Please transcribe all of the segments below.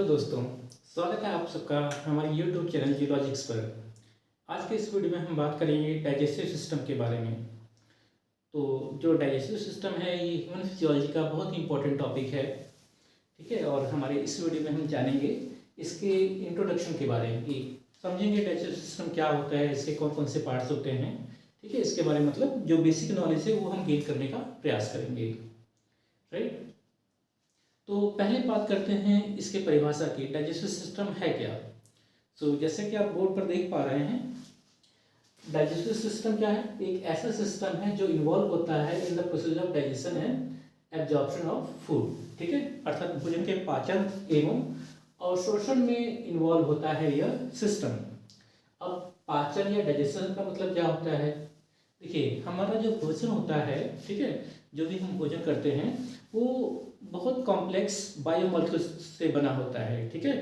दोस्तों, स्वागत है आप सबका हमारे YouTube चैनल जियोलॉजिक्स पर। आज के इस वीडियो में हम बात करेंगे डाइजेस्टिव सिस्टम के बारे में। तो जो डाइजेस्टिव सिस्टम है ये ह्यूमन फिजियोलॉजी का बहुत ही इंपॉर्टेंट टॉपिक है, ठीक है। और हमारे इस वीडियो में हम जानेंगे इसके इंट्रोडक्शन के बारे में, कि समझेंगे डाइजेस्टिव सिस्टम क्या होता है, इसके कौन कौन से पार्ट्स होते हैं, ठीक है। इसके बारे में मतलब जो बेसिक नॉलेज है वो हम गेन करने का प्रयास करेंगे, राइट। तो पहले बात करते हैं इसके परिभाषा की, डाइजेस्टिव सिस्टम है क्या। जैसे कि आप बोर्ड पर देख पा रहे हैं, डाइजेस्टिव सिस्टम क्या है, एक ऐसा सिस्टम है जो इन्वॉल्व होता है in the process of digestion and absorption of food, ठीक है। अर्थात भोजन के पाचन एवं अवशोषण में इन्वॉल्व होता है यह सिस्टम। अब पाचन या डाइजेशन का मतलब क्या होता है, देखिए हमारा जो भोजन होता है, ठीक है, जो भी हम भोजन करते हैं वो बहुत कॉम्प्लेक्स बायोमॉलिक्यूल्स से बना होता है, ठीक है।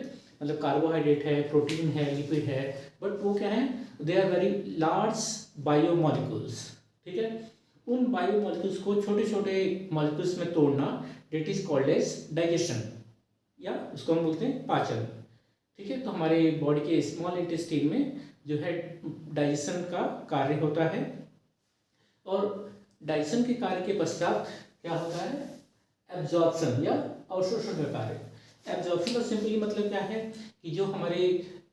मतलब कार्बोहाइड्रेट है, प्रोटीन है, लिपिड है, बट वो क्या है, they are very large biomolecules, ठीक है। उन बायोमॉलिक्यूल्स को छोटे छोटे मॉलिक्यूल्स में तोड़ना, that is called as digestion, या उसको हम बोलते हैं पाचन, ठीक है। तो हमारे बॉडी के स्मॉल इंटेस्टाइन में जो है डाइजेशन का कार्य होता है, और डाइजेशन के कार्य के पश्चात क्या होता है, एब्जॉर्प्शन या अवशोषण का कार्य। एब्जॉर्प्शन का सिंपली मतलब क्या है कि जो हमारे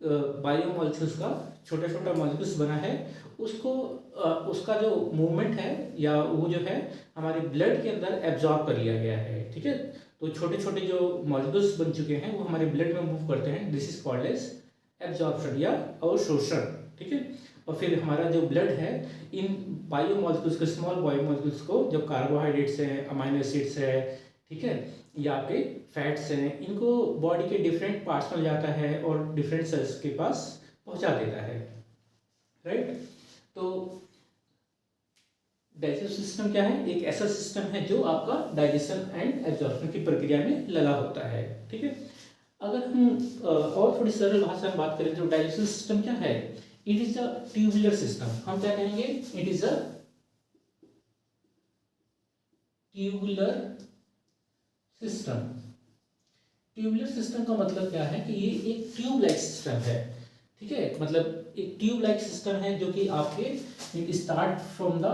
बायोमॉलिक्यूल्स का छोटा छोटा मॉलिक्यूल्स बना है उसको उसका जो मूवमेंट है या वो जो है हमारे ब्लड के अंदर एब्जॉर्ब कर लिया गया है, ठीक है। तो छोटे छोटे जो मॉलिक्यूल्स बन चुके हैं वो हमारे ब्लड में मूव करते हैं, this is called as absorption या अवशोषण, ठीक है। और फिर हमारा जो ब्लड है इन बायोमॉलिक्यूल्स को, स्मॉल बायोमॉलिक्यूल्स को, जो कार्बोहाइड्रेट्स हैं, अमाइनो एसिड्स है, ठीक है, या आपके फैट्स हैं, इनको बॉडी के डिफरेंट पार्ट्स में जाता है और डिफरेंट सेल्स के पास पहुंचा देता है, राइट। तो डाइजेस्टिव सिस्टम क्या है, एक ऐसा सिस्टम है जो आपका डाइजेशन एंड एब्जॉर्प्शन की प्रक्रिया में लगा होता है, ठीक है। अगर हम और थोड़ी सरल भाषा में बात करें तो डाइजेस्टिव सिस्टम क्या है, it is a tubular system. हम क्या कहेंगे, it is a tubular system. Tubular system का मतलब क्या है कि ये एक ट्यूब लाइक सिस्टम है, ठीक है। मतलब एक ट्यूब लाइक सिस्टम है जो कि आपके it start from the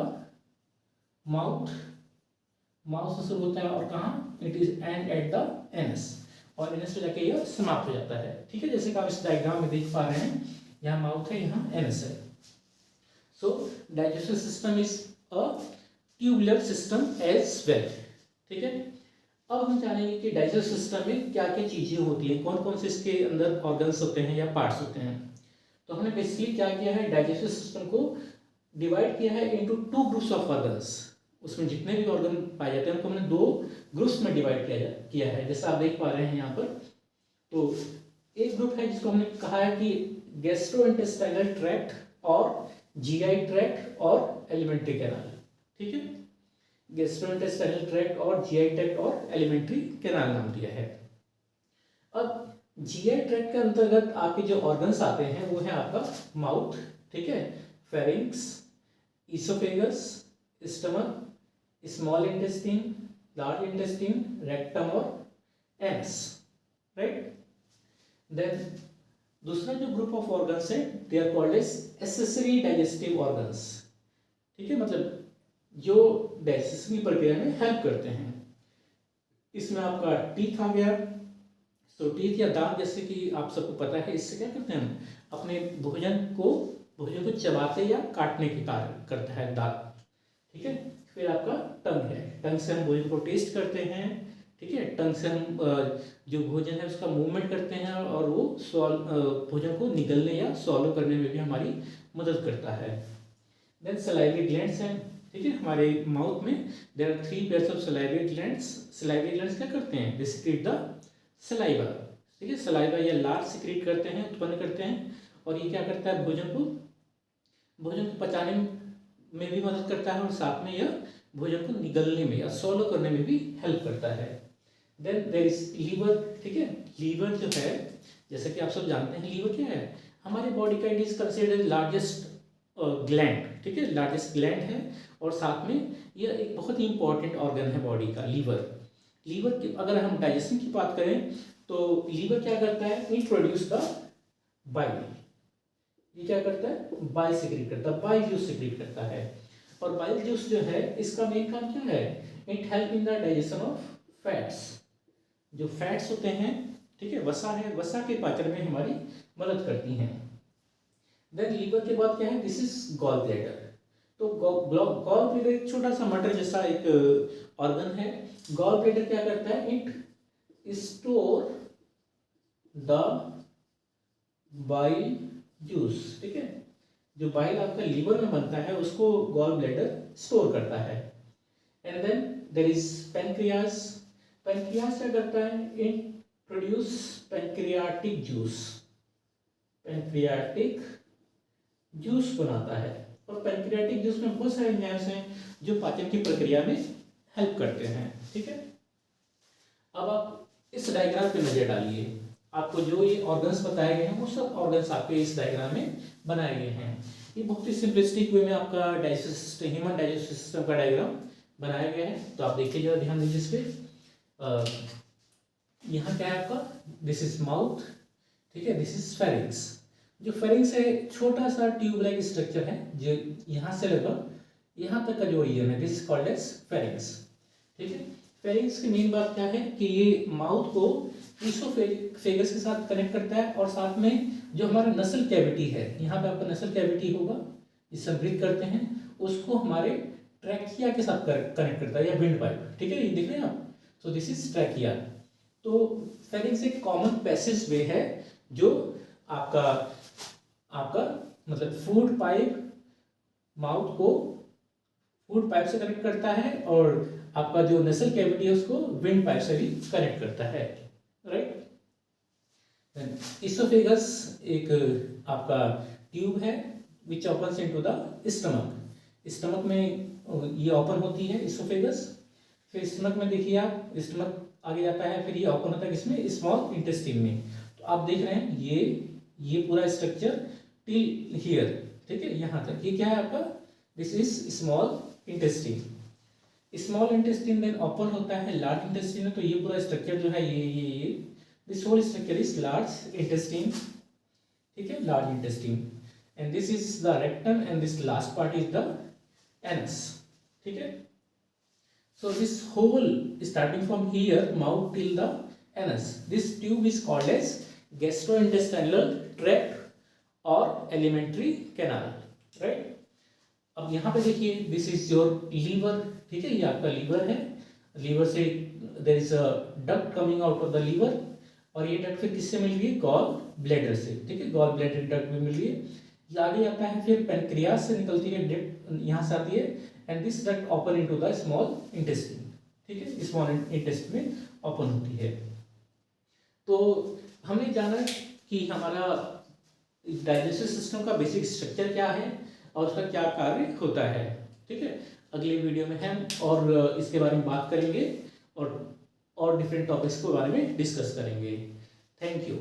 mouth, mouth से शुरू होता है और कहाँ, it is and at the anus, और एनस पे जाके यह समाप्त हो जाता है, ठीक है। जैसे कि आप इस डायग्राम में देख पा रहे हैं, यहाँ माउथ है, यहाँ एनस है। So digestive system is a tubular system as well, ठीक है। अब हम जानेंगे कि डाइजेस्टिव सिस्टम में क्या क्या चीजें होती हैं, कौन कौन से इसके अंदर ऑर्गन्स होते हैं या पार्ट्स होते हैं। तो हमने बेसिकली क्या किया है, डाइजेस्टिव सिस्टम को डिवाइड किया है into two groups of organs. उसमें जितने भी ऑर्गन पाए जाते हैं उनको हमने दो ग्रुप्स में डिवाइड किया है, जैसा आप देख पा रहे हैं यहाँ पर। तो एक ग्रुप है जिसको हमने कहा है कि गैस्ट्रोइंटेस्टाइनल ट्रैक्ट और जीआई ट्रैक्ट और एलिमेंट्री कैनाल, ठीक है। गैस्ट्रोइंटेस्टाइनल ट्रैक्ट और जीआई ट्रैक्ट और एलिमेंट्री कैनाल नाम दिया है। अब जीआई ट्रैक्ट के अंतर्गत आपके जो ऑर्गन्स आते हैं वो है आपका माउथ, ठीक है, pharynx, oesophagus, stomach, small intestine, large intestine, rectum और एनस, राइट। देन दूसरा जो ग्रुप ऑफ ऑर्गन्स है they are called as accessory digestive organs, ठीक है, मतलब जो डाइजेशन की प्रक्रिया में हेल्प करते हैं। इसमें आपका टीथ आ गया। तो टीथ या दांत, जैसे कि आप सबको पता है, इससे क्या करते हैं, हम अपने भोजन को चबाते या काटने के कार्य करता है दांत, ठीक है। फिर आपका टंग है, टंग से हम भोजन को टेस्ट करते हैं, ठीक है। टंग से हम जो भोजन है उसका मूवमेंट करते हैं और वो भोजन को निगलने या सॉल्व करने में भी हमारी मदद करता है। देन सलाइवरी ग्लैंड्स हैं, ठीक है। हमारे माउथ में there are 3 pairs of salivary glands. Salivary glands क्या करते हैं, दे सिक्रीट द सलाइवा, ठीक है। सलाइवा या लार सिक्रीट करते हैं, उत्पन्न करते हैं, और ये क्या करता है, भोजन को पचाने में भी मदद करता है और साथ में यह भोजन को निगलने में या सॉल्व करने में भी हेल्प करता है। देन देयर इज लीवर, ठीक है। लीवर जो है, जैसे कि आप सब जानते हैं, लीवर क्या है, हमारे बॉडी का it is considered largest gland, ठीक है, लार्जेस्ट ग्लैंड है, और साथ में यह एक बहुत ही इंपॉर्टेंट ऑर्गन है बॉडी का, लीवर। लीवर की अगर हम डाइजेशन की बात करें तो लीवर क्या करता है, इट प्रोड्यूस द बाइल। ये क्या करता है, बाइल सिक्रीट करता है, बाइल जूस सिक्रीट करता है। और बाइल जूस जो है इसका मेन काम क्या है, it help in the digestion of fats. जो फैट्स होते हैं, ठीक है, वसा है, वसा के पाचन में हमारी मदद करती हैं। देन लीवर के बाद क्या है, दिस इज गॉल ब्लैडर। तो गॉल ब्लैडर एक छोटा सा मटर जैसा एक ऑर्गन है। गॉल ब्लैडर क्या करता है, it store the bile juice, ठीक है, जो बाइल आपका लीवर में बनता है उसको गॉल ब्लैडर स्टोर करता है। And then there is pancreas. Pancreas क्या करता है, it produce pancreatic juice, pancreatic juice बनाता है। और पैनक्रियाटिक जूस में बहुत सारे एंजाइम्स हैं जो पाचन की प्रक्रिया में हेल्प करते हैं, ठीक है। अब आप इस डायग्राम पे नजर डालिए, आपको जो ये ऑर्गन्स बताए गए हैं वो सब ऑर्गन्स आपके इस डायग्राम में बनाए गए हैं। ये बहुत ही सिंपलिस्टिक वे में आपका digestive system, human digestive system का डायग्राम बनाया गया है। तो आप देखिए जरा, ध्यान दीजिए इस पे। यहाँ क्या है आपका, दिस इज माउथ, ठीक है, दिस इज फेरिंक्स। जो फेरिंक्स है छोटा सा ट्यूब लाइक स्ट्रक्चर है जो यहाँ से लगभग यहाँ तक का जो रीजन है, this is called as pharynx, ठीक है। फेरिंक्स की मेन बात क्या है कि ये माउथ को ईसोफेगस के साथ कनेक्ट करता है, और साथ में जो हमारा नसल कैविटी है, यहाँ पे आपका नसल कैविटी होगा जिससे हम ब्रीथ करते हैं, उसको हमारे ट्रैकिया के साथ कनेक्ट करता है, या विंड पाइप, ठीक है, ये देख रहे हैं आप। So this is trachea. तो फेरिंक्स एक कॉमन पैसेज वे है जो आपका मतलब फूड पाइप, माउथ को फूड पाइप से कनेक्ट करता है, और आपका जो नसल कैविटी है उसको विंड पाइप से भी कनेक्ट करता है, राइट। इसोफेगस एक आपका ट्यूब है विच opens into the stomach. Stomach में ये ओपन होती है इसोफेगस। फिर स्टमक में देखिए आप, स्टमक आगे जाता है, फिर ये ओपन होता है किसमें, स्मॉल इंटेस्टाइन में। तो आप देख रहे हैं ये पूरा स्ट्रक्चर टिल हियर, ठीक है, यहाँ तक ये क्या है आपका, this is small intestine. Small intestine then open होता है लार्ज इंटेस्टाइन में। तो ये पूरा स्ट्रक्चर जो है ये this whole structure is large intestine, ठीक है, large intestine. And this is the rectum and this last part is the anus, ठीक है। So this whole starting from here mouth till the anus, this tube is called as gastrointestinal tract or alimentary canal, right? अब यहाँ पे देखिए this is your liver, ठीक है, ये आपका लीवर है। लीवर से there is a duct coming out of the liver, और ये डक्ट फिर किससे मिल रही है, गॉल ब्लैडर से, ठीक है, गॉल ब्लैडर डक्ट में मिल रही है। ये आगे जाता है, फिर पैनक्रियास से निकलती है, यहाँ से आती है, and this duct open into the small intestine, ठीक है, स्मॉल इंटेस्टाइन में ओपन होती है। तो हमने जाना कि हमारा डाइजेस्टिव सिस्टम का बेसिक स्ट्रक्चर क्या है और उसका क्या कार्य होता है, ठीक है। अगले वीडियो में हम और इसके बारे में बात करेंगे और डिफरेंट टॉपिक्स के बारे में डिस्कस करेंगे। Thank you.